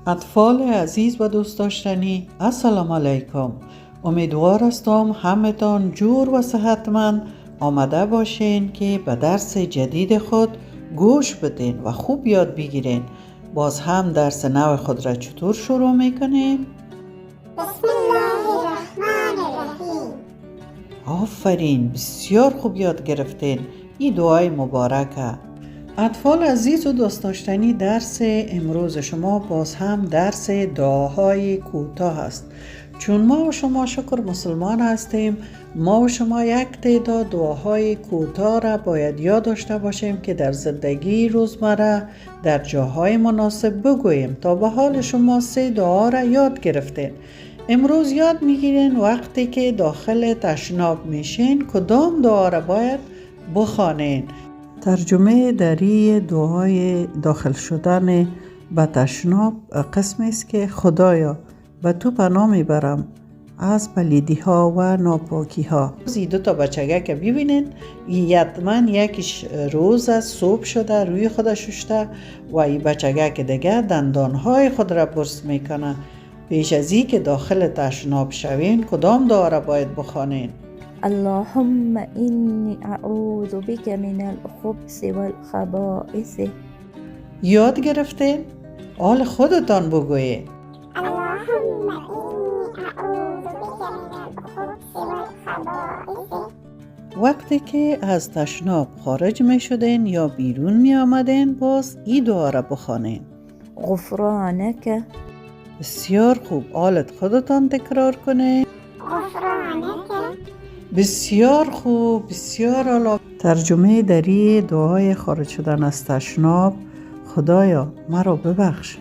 اطفال عزیز و دوست داشتنی، السلام علیکم. امیدوار هستم همتان جور و صحتمند آمده باشین که به درس جدید خود گوش بدین و خوب یاد بگیرین. باز هم درس نو خود را چطور شروع میکنیم؟ بسم الله الرحمن الرحیم. آفرین، بسیار خوب یاد گرفتین. این دعای مبارکه. اطفال عزیز و دوست داشتنی، درس امروز شما باز هم درس دعاهای کوتاه است. چون ما و شما شکر مسلمان هستیم، ما و شما یک تعداد دعاهای کوتاه را باید یاد داشته باشیم که در زندگی روزمره در جاهای مناسب بگوییم. تا به حال شما 3 دعا را یاد گرفتین. امروز یاد میگیرین وقتی که داخل تشناب میشین کدام دعا را باید بخوانین. ترجمه دری دعای داخل شدن به تشناب قسمی است که خدایا به تو پناه میبرم از پلیدی ها و ناپاکی ها. این 2 بچگه که ببینین، حتما یکیش روز از صبح شده روی خودش شسته و این بچگه که دیگه دندان های خود را برس میکنه. پیش از این که داخل تشناب شوین کدام دعا را باید بخوانین؟ اللهم إني أعوذ بك من الخبث والخبائث. یاد گرفتین؟ حال خودتان بگویید. اللهم إني أعوذ بك من الخبث والخبائث. وقتی که از تشناب خارج می شدین یا بیرون می آمدین باز این دعا را بخوانین. غفرانك. بسیار خوب. حالت خودتان تکرار کنین. غفرانك. بسیار خوب، بسیار عالی. ترجمه دری دعای خارج شدن از تشناب: خدایا مرا ببخش.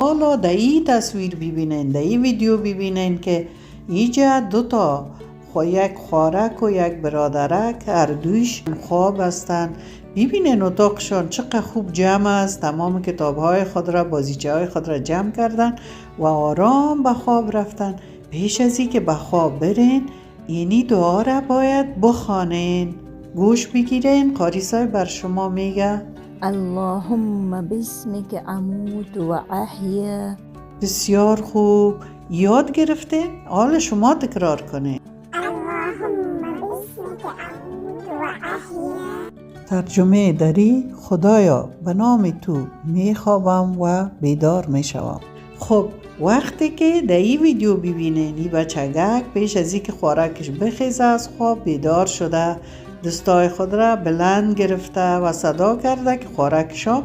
حالا در این تصویر ببینین، در این ویدیو ببینین که اینجا 2 یک خوارک و یک برادرک هر دویش خواب هستن. ببینین اتاقشان چقدر خوب جمع است. تمام کتاب‌های خود را، بازیچه‌های خود را جمع کردن و آرام به خواب رفتن. پیش از این که به خواب برین اینی دعا را باید بخوانین. گوش بگیرین، قاری صاحب بر شما میگه. اللهم باسمك أموت وأحيا. بسیار خوب. یاد گرفتین؟ حال شما تکرار کنین. اللهم باسمك أموت وأحيا. ترجمه دری: خدایا به نام تو میخوابم و بیدار میشوم. خب وقتی که در این ویدیو ببینین این بچگک پیش از اینکه خوراکش بخیزه از خواب بیدار شده، دستای خود را بلند گرفته و صدا کرده که خوراکشم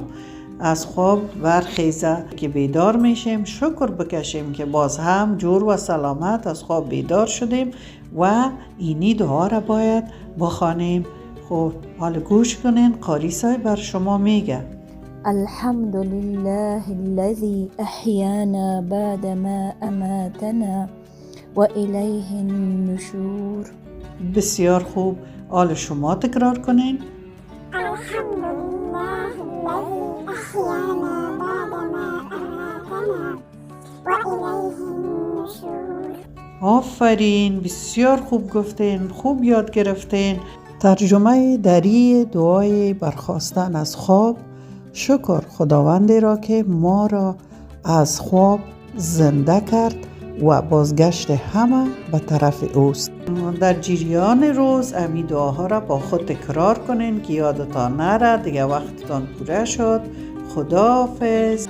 از خواب برخیزه. که بیدار میشیم شکر بکشیم که باز هم جور و سلامت از خواب بیدار شدیم و اینی دعا را باید بخوانیم. خب حالا گوش کنین، قاری صاحب بر شما میگه. الحمد لله الذي أحيانا بعدما أماتنا وإليه النشور. بسیار خوب. حال شما تکرار کنین. الحمد لله الذي أحيانا بعدما أماتنا وإليه النشور. آفرین، بسیار خوب گفتین، خوب یاد گرفتین. ترجمه دری دعای برخاستن از خواب: شکر خداوندی را که ما را از خواب زنده کرد و بازگشت همه به طرف اوست. در جریان روز امی دعاها را با خود تکرار کنین که یادتان نره. دیگه وقتتان پوره شد. خداحافظ.